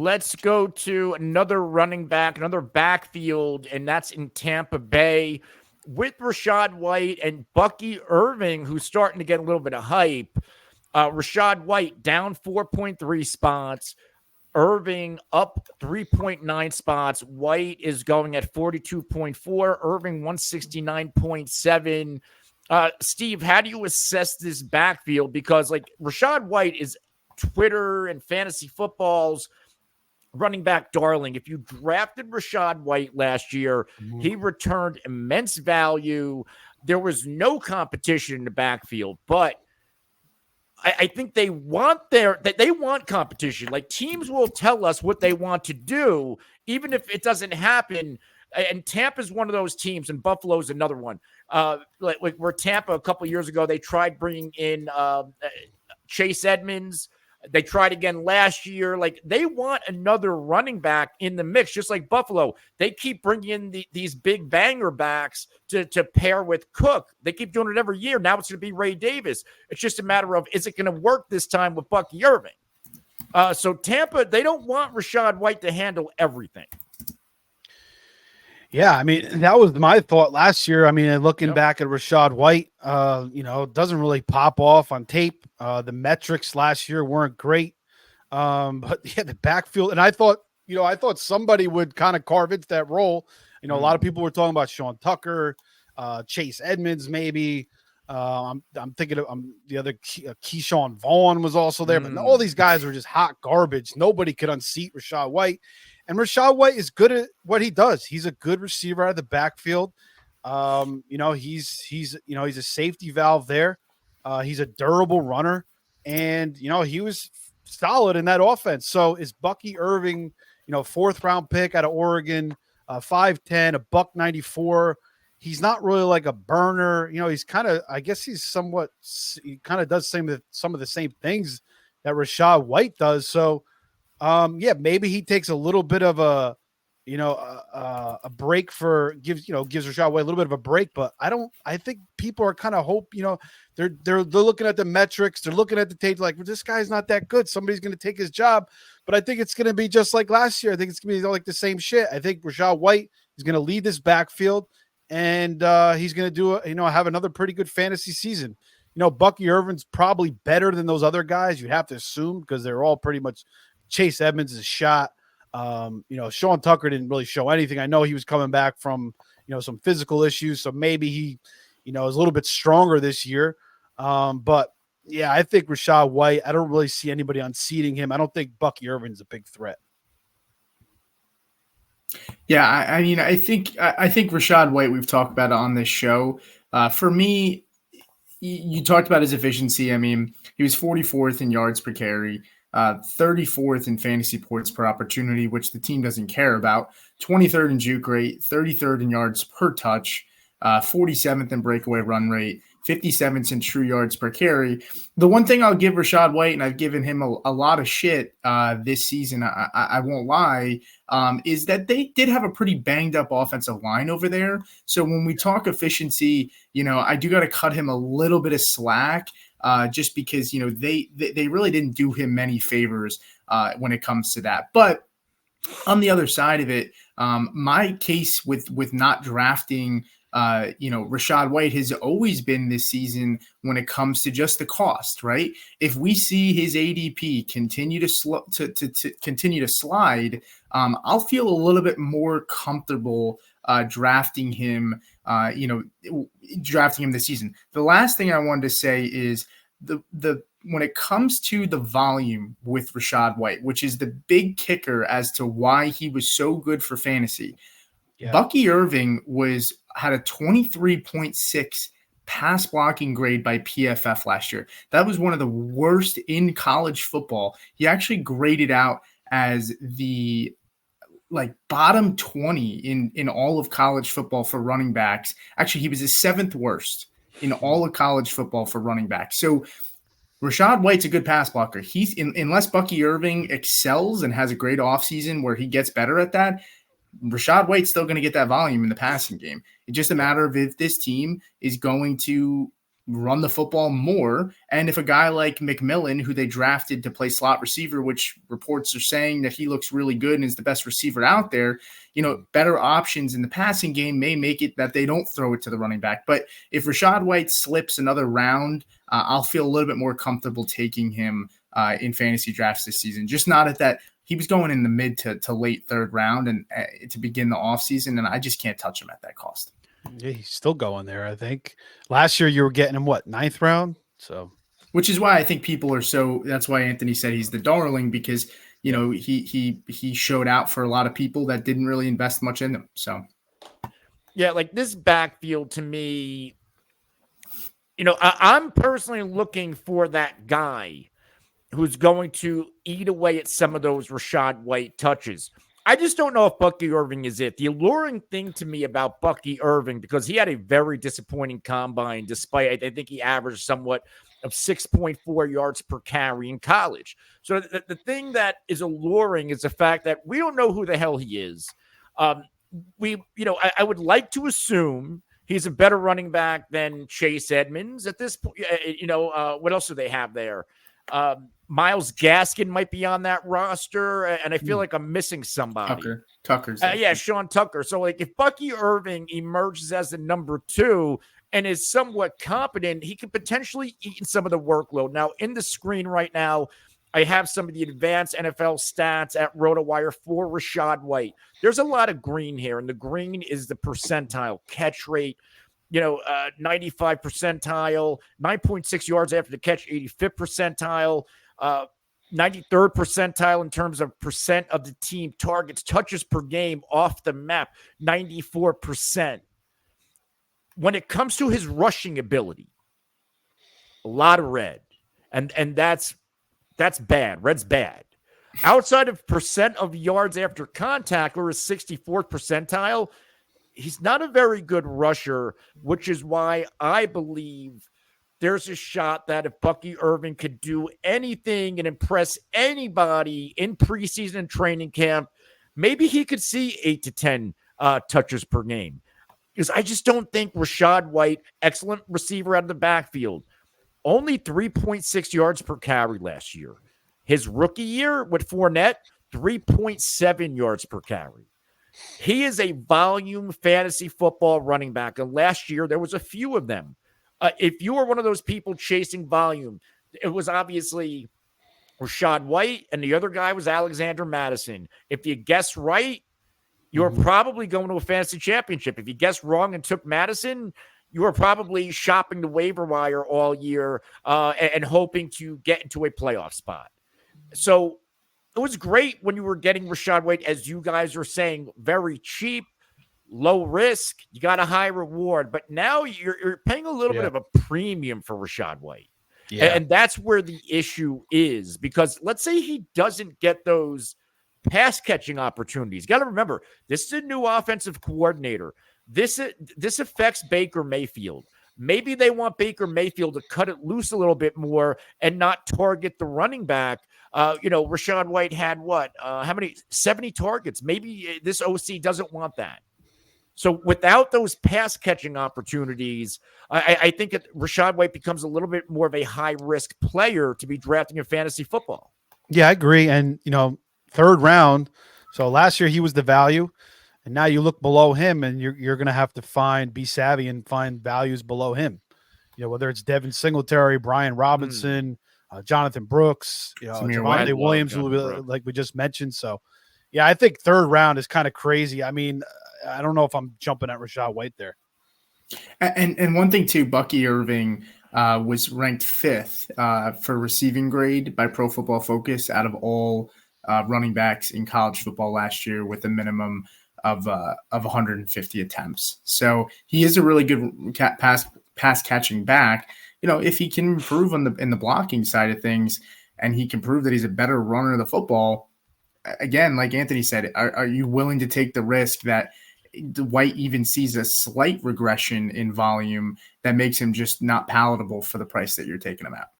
Let's go to another running back, another backfield, and that's in Tampa Bay with Rachaad White and Bucky Irving, who's starting to get a little bit of hype. Rachaad White down 4.3 spots. Irving up 3.9 spots. White is going at 42.4. Irving 169.7. Steve, how do you assess this backfield? Because like Rachaad White is Twitter and fantasy football's running back darling. If you drafted Rachaad White last year, he returned immense value. There was no competition in the backfield, but I think they want competition. Like teams will tell us what they want to do, even if it doesn't happen. And Tampa's one of those teams, and Buffalo's another one. Like where Tampa a couple years ago, they tried bringing in Chase Edmonds. They tried again last year. Like they want another running back in the mix, just like Buffalo. They keep bringing in these big banger backs to pair with Cook. They keep doing it every year. Now it's going to be Ray Davis. It's just a matter of, is it going to work this time with Bucky Irving? So Tampa, they don't want Rachaad White to handle everything. Yeah, I mean, that was my thought last year. I mean, looking back at Rachaad White, doesn't really pop off on tape. The metrics last year weren't great. But yeah, the backfield, and I thought somebody would kind of carve into that role. A lot of people were talking about Sean Tucker, Chase Edmonds, maybe. I'm thinking of the other Keyshawn Vaughn was also there, but all these guys were just hot garbage. Nobody could unseat Rachaad White. And Rachaad White is good at what he does. He's a good receiver out of the backfield. He's a safety valve there. He's a durable runner, and he was solid in that offense. So is Bucky Irving, 4th round pick out of Oregon, 5'10", $194. He's not really like a burner. He's kind of, I guess he kind of does some of the same things that Rachaad White does. So maybe he takes a little bit of a break gives Rachaad White a little bit of a break, but I think people are kind of they're looking at the metrics, they're looking at the tape like, well, this guy's not that good. Somebody's going to take his job, but I think it's going to be just like last year. I think it's going to be like the same shit. I think Rachaad White is going to lead this backfield, and he's going to have another pretty good fantasy season. Bucky Irvin's probably better than those other guys. You'd have to assume because they're all pretty much. Chase Edmonds is shot. Sean Tucker didn't really show anything. I know he was coming back from, some physical issues. So maybe he, is a little bit stronger this year. But yeah, I think Rachaad White, I don't really see anybody unseating him. I don't think Bucky Irvin's a big threat. Yeah. I think Rachaad White, we've talked about it on this show. For me, you talked about his efficiency. I mean, he was 44th in yards per carry. 34th in fantasy points per opportunity, which the team doesn't care about, 23rd in juke rate, 33rd in yards per touch, 47th in breakaway run rate, 57th in true yards per carry. The one thing I'll give Rachaad White, and I've given him a lot of shit this season, I won't lie, is that they did have a pretty banged up offensive line over there. So when we talk efficiency, I do got to cut him a little bit of slack. Just because, they really didn't do him many favors when it comes to that. But on the other side of it, my case with not drafting, Rachaad White has always been this season when it comes to just the cost, right? If we see his ADP continue to continue to slide, I'll feel a little bit more comfortable drafting him this season. The last thing I wanted to say is the when it comes to the volume with Rachaad White, which is the big kicker as to why he was so good for fantasy. Yeah. Bucky Irving had a 23.6 pass blocking grade by PFF last year. That was one of the worst in college football. He actually graded out as the bottom 20 in all of college football for running backs. Actually, he was the 7th worst in all of college football for running backs. So Rachaad White's a good pass blocker. Unless Bucky Irving excels and has a great offseason where he gets better at that, Rachaad White's still going to get that volume in the passing game. It's just a matter of if this team is going to run the football more. And if a guy like McMillan, who they drafted to play slot receiver, which reports are saying that he looks really good and is the best receiver out there, better options in the passing game may make it that they don't throw it to the running back. But if Rachaad White slips another round, I'll feel a little bit more comfortable taking him in fantasy drafts this season. Just not at that. He was going in the mid to late third round and to begin the offseason, and I just can't touch him at that cost. Yeah, he's still going there, I think. Last year you were getting him, ninth round? So, which is why I think people are that's why Anthony said he's the darling, because, he showed out for a lot of people that didn't really invest much in him. So, yeah, like this backfield to me, I'm personally looking for that guy who's going to eat away at some of those Rachaad White touches. I just don't know if Bucky Irving is it. The alluring thing to me about Bucky Irving, because he had a very disappointing combine, despite I think he averaged somewhat of 6.4 yards per carry in college. So the thing that is alluring is the fact that we don't know who the hell he is. I would like to assume he's a better running back than Chase Edmonds at this point. What else do they have there? Myles Gaskin might be on that roster, and I feel like I'm missing somebody. Tucker's Sean Tucker. So, like, if Bucky Irving emerges as the number 2 and is somewhat competent, he could potentially eat some of the workload. Now, in the screen right now, I have some of the advanced NFL stats at RotoWire for Rachaad White. There's a lot of green here, and the green is the percentile catch rate. 95 percentile, 9.6 yards after the catch, 85th percentile, 93rd percentile in terms of percent of the team targets, touches per game off the map, 94%. When it comes to his rushing ability, a lot of red, and that's bad. Red's bad. Outside of percent of yards after contact, or his 64th percentile, he's not a very good rusher, which is why I believe there's a shot that if Bucky Irving could do anything and impress anybody in preseason and training camp, maybe he could see 8 to 10 touches per game. Because I just don't think Rachaad White, excellent receiver out of the backfield, only 3.6 yards per carry last year. His rookie year with Fournette, 3.7 yards per carry. He is a volume fantasy football running back. And last year, there was a few of them. If you were one of those people chasing volume, it was obviously Rachaad White, and the other guy was Alexander Madison. If you guess right, you're probably going to a fantasy championship. If you guessed wrong and took Madison, you were probably shopping the waiver wire all year and hoping to get into a playoff spot. So it was great when you were getting Rachaad White, as you guys are saying, very cheap, low risk. You got a high reward, but now you're paying a little bit of a premium for Rachaad White. Yeah. And that's where the issue is, because let's say he doesn't get those pass catching opportunities. Got to remember, this is a new offensive coordinator. This affects Baker Mayfield. Maybe they want Baker Mayfield to cut it loose a little bit more and not target the running back. Rachaad White had how many? 70 targets. Maybe this OC doesn't want that. So without those pass catching opportunities, I think Rachaad White becomes a little bit more of a high risk player to be drafting in fantasy football. Yeah, I agree. And, third round. So last year he was the value. And now you look below him, and you're going to have to be savvy and find values below him. Whether it's Devin Singletary, Brian Robinson, Jonathan Brooks, Javonte Williams, like we just mentioned. So, yeah, I think third round is kind of crazy. I mean, I don't know if I'm jumping at Rachaad White there. And one thing too, Bucky Irving was ranked 5th for receiving grade by Pro Football Focus out of all running backs in college football last year, with a minimum of 150 attempts. So he is a really good pass catching back. If he can improve in the blocking side of things, and he can prove that he's a better runner of the football, again, like Anthony said, are you willing to take the risk that White even sees a slight regression in volume that makes him just not palatable for the price that you're taking him at?